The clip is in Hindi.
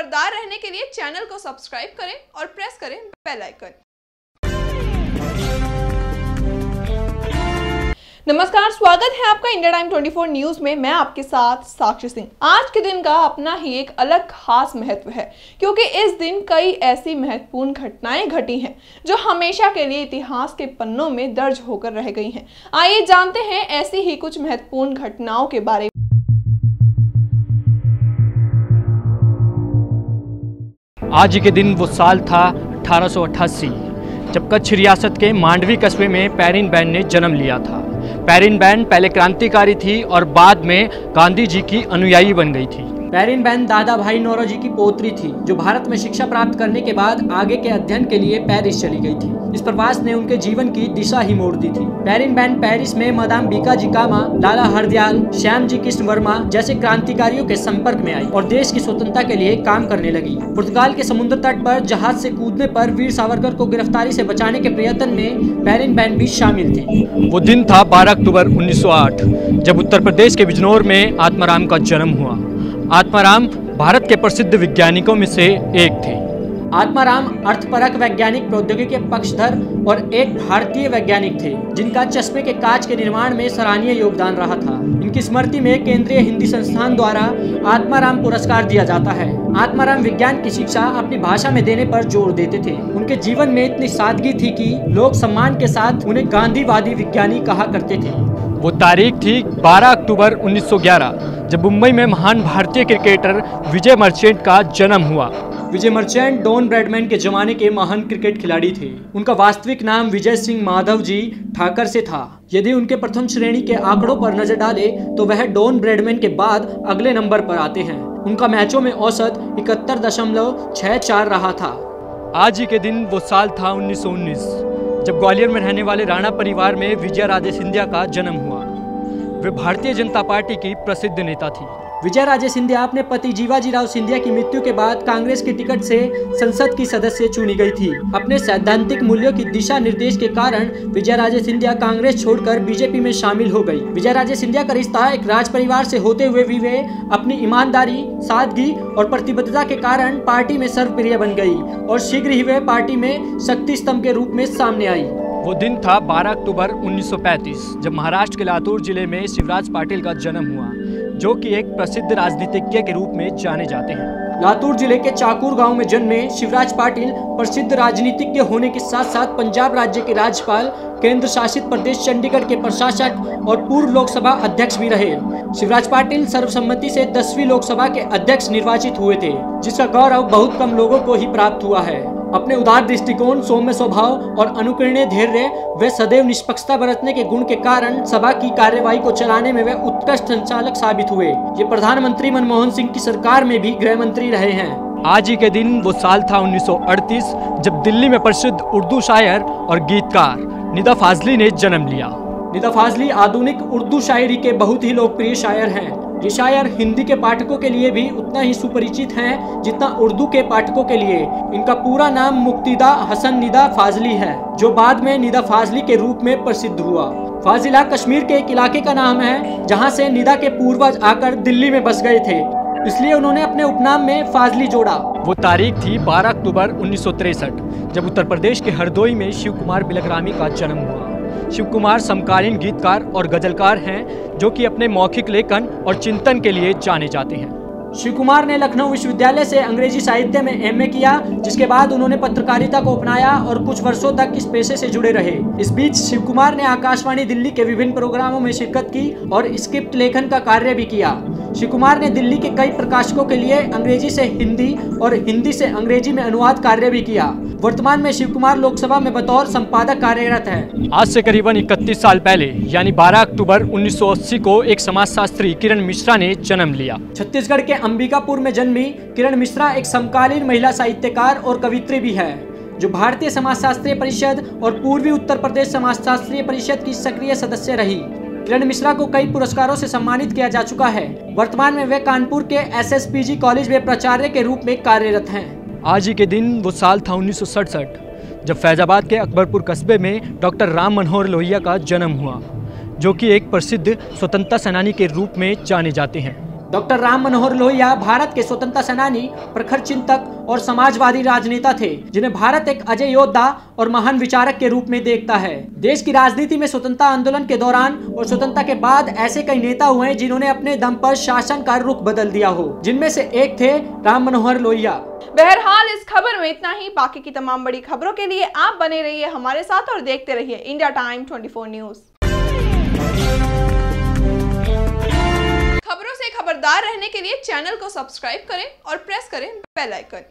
खबरदार रहने के लिए चैनल को सब्सक्राइब करें और प्रेस करें बेल आइकन। नमस्कार, स्वागत है आपका इंडिया टाइम 24 न्यूज में। मैं आपके साथ साक्षी सिंह। आज के दिन का अपना ही एक अलग खास महत्व है, क्योंकि इस दिन कई ऐसी महत्वपूर्ण घटनाएं घटी हैं जो हमेशा के लिए इतिहास के पन्नों में दर्ज होकर रह गई हैं। आइए जानते हैं ऐसी ही कुछ महत्वपूर्ण घटनाओं के बारे में। आज के दिन वो साल था 1888, जब कच्छ रियासत के मांडवी कस्बे में पेरिनबेन ने जन्म लिया था। पेरिनबेन पहले क्रांतिकारी थी और बाद में गांधी जी की अनुयायी बन गई थी। पेरिनबेन दादा भाई नौरोजी की पोत्री थी, जो भारत में शिक्षा प्राप्त करने के बाद आगे के अध्ययन के लिए पेरिस चली गई थी। इस प्रवास ने उनके जीवन की दिशा ही मोड़ दी थी। पेरिनबेन पेरिस में मदाम बीकाजी कामा, लाला हरदयाल, श्यामजी कृष्ण वर्मा जैसे क्रांतिकारियों के संपर्क में आई और देश की स्वतंत्रता के लिए काम करने लगी। पुर्तगाल के समुद्र तट पर जहाज से कूदने पर वीर सावरकर को गिरफ्तारी से बचाने के प्रयत्न में पेरिनबेन भी शामिल थी। वो दिन था 12 अक्टूबर 1908, जब उत्तर प्रदेश के बिजनौर में आत्माराम का जन्म हुआ। आत्माराम भारत के प्रसिद्ध वैज्ञानिकों में से एक थे। आत्माराम अर्थपरक वैज्ञानिक प्रौद्योगिकी के पक्षधर और एक भारतीय वैज्ञानिक थे, जिनका चश्मे के कांच के निर्माण में सराहनीय योगदान रहा था। इनकी स्मृति में केंद्रीय हिंदी संस्थान द्वारा आत्माराम पुरस्कार दिया जाता है। आत्माराम विज्ञान की शिक्षा अपनी भाषा में देने पर जोर देते थे। उनके जीवन में इतनी सादगी थी कि लोग सम्मान के साथ उन्हें गांधीवादी विज्ञानी कहा करते थे। वो तारीख थी 12 अक्टूबर 1911, जब मुंबई में महान भारतीय क्रिकेटर विजय मर्चेंट का जन्म हुआ। विजय मर्चेंट डॉन ब्रैडमैन के जमाने के महान क्रिकेट खिलाड़ी थे। उनका वास्तविक नाम विजय सिंह माधव जी ठाकर से था। यदि उनके प्रथम श्रेणी के आंकड़ों पर नजर डाले तो वह डॉन ब्रैडमैन के बाद अगले नंबर पर आते हैं। उनका मैचों में औसत 71.64 रहा था। आज ही के दिन वो साल था 1919, जब ग्वालियर में रहने वाले राणा परिवार में विजया राजे सिंधिया का जन्म हुआ। वे भारतीय जनता पार्टी की प्रसिद्ध नेता थी। विजया राजे सिंधिया अपने पति जीवाजी राव सिंधिया की मृत्यु के बाद कांग्रेस के टिकट से संसद की सदस्य चुनी गई थी। अपने सैद्धांतिक मूल्यों की दिशा निर्देश के कारण विजया राजे सिंधिया कांग्रेस छोड़कर बीजेपी में शामिल हो गई। विजया राजे सिंधिया का रिश्ता एक राज परिवार से होते हुए भी वे अपनी ईमानदारी, सादगी और प्रतिबद्धता के कारण पार्टी में सर्वप्रिय बन गई और शीघ्र ही वे पार्टी में शक्ति स्तंभ के रूप में सामने आई। वो दिन था 12 अक्टूबर 1935, जब महाराष्ट्र के लातूर जिले में शिवराज पाटिल का जन्म हुआ, जो कि एक प्रसिद्ध राजनीतिज्ञ के रूप में जाने जाते हैं। लातूर जिले के चाकूर गांव में जन्मे शिवराज पाटिल प्रसिद्ध राजनीतिज्ञ होने के साथ साथ पंजाब राज्य के राज्यपाल, केंद्र शासित प्रदेश चंडीगढ़ के प्रशासक और पूर्व लोकसभा अध्यक्ष भी रहे। शिवराज पाटिल सर्वसम्मति से 10वीं लोकसभा के अध्यक्ष निर्वाचित हुए थे, जिसका गौरव बहुत कम लोगों को ही प्राप्त हुआ है। अपने उदार दृष्टिकोण, सौम्य स्वभाव और अनुकरणीय धैर्य व सदैव निष्पक्षता बरतने के गुण के कारण सभा की कार्यवाही को चलाने में वे उत्कृष्ट संचालक साबित हुए। ये प्रधानमंत्री मनमोहन सिंह की सरकार में भी गृह मंत्री रहे हैं। आज ही के दिन वो साल था 1938, जब दिल्ली में प्रसिद्ध उर्दू शायर और गीतकार निदा फाजली ने जन्म लिया। निदा फाजली आधुनिक उर्दू शायरी के बहुत ही लोकप्रिय शायर हैं। ये शायर हिंदी के पाठकों के लिए भी उतना ही सुपरिचित हैं जितना उर्दू के पाठकों के लिए। इनका पूरा नाम मुक्तिदा हसन निदा फाजली है, जो बाद में निदा फाजली के रूप में प्रसिद्ध हुआ। फाजिला कश्मीर के एक इलाके का नाम है, जहां से निदा के पूर्वज आकर दिल्ली में बस गए थे, इसलिए उन्होंने अपने उपनाम में फाजली जोड़ा। वो तारीख थी 12 अक्टूबर 1963, जब उत्तर प्रदेश के हरदोई में शिव कुमार बिलग्रामी का जन्म हुआ। शिव कुमार समकालीन गीतकार और गजलकार हैं, जो कि अपने मौखिक लेखन और चिंतन के लिए जाने जाते हैं। शिव कुमार ने लखनऊ विश्वविद्यालय से अंग्रेजी साहित्य में एमए किया, जिसके बाद उन्होंने पत्रकारिता को अपनाया और कुछ वर्षों तक इस पेशे से जुड़े रहे। इस बीच शिव कुमार ने आकाशवाणी दिल्ली के विभिन्न प्रोग्रामों में शिरकत की और स्क्रिप्ट लेखन का कार्य भी किया। शिव कुमार ने दिल्ली के कई प्रकाशकों के लिए अंग्रेजी से हिंदी और हिंदी से अंग्रेजी में अनुवाद कार्य भी किया। वर्तमान में शिव कुमार लोकसभा में बतौर संपादक कार्यरत है। आज से करीबन 31 साल पहले यानी 12 अक्टूबर 1980 को एक समाजशास्त्री किरण मिश्रा ने जन्म लिया। छत्तीसगढ़ के अंबिकापुर में जन्मी किरण मिश्रा एक समकालीन महिला साहित्यकार और कवित्री भी है, जो भारतीय समाजशास्त्रीय परिषद और पूर्वी उत्तर प्रदेश समाजशास्त्रीय परिषद की सक्रिय सदस्य रही। किरण मिश्रा को कई पुरस्कारों से सम्मानित किया जा चुका है। वर्तमान में वे कानपुर के SSPG कॉलेज में प्राचार्य के रूप में कार्यरत हैं। आज ही के दिन वो साल था 1967, जब फैजाबाद के अकबरपुर कस्बे में डॉक्टर राम मनोहर लोहिया का जन्म हुआ, जो कि एक प्रसिद्ध स्वतंत्रता सेनानी के रूप में जाने जाते हैं। डॉक्टर राम मनोहर लोहिया भारत के स्वतंत्रता सेनानी, प्रखर चिंतक और समाजवादी राजनेता थे, जिन्हें भारत एक अजय योद्धा और महान विचारक के रूप में देखता है। देश की राजनीति में स्वतंत्रता आंदोलन के दौरान और स्वतंत्रता के बाद ऐसे कई नेता हुए हैं जिन्होंने अपने दम पर शासन का रुख बदल दिया हो, जिनमें से एक थे राम मनोहर लोहिया। बहरहाल इस खबर में इतना ही। बाकी की तमाम बड़ी खबरों के लिए आप बने रहिए हमारे साथ और देखते रहिए इंडिया टाइम 24 न्यूज। खबरों से खबरदार रहने के लिए चैनल को सब्सक्राइब करें और प्रेस करें बेल आइकन।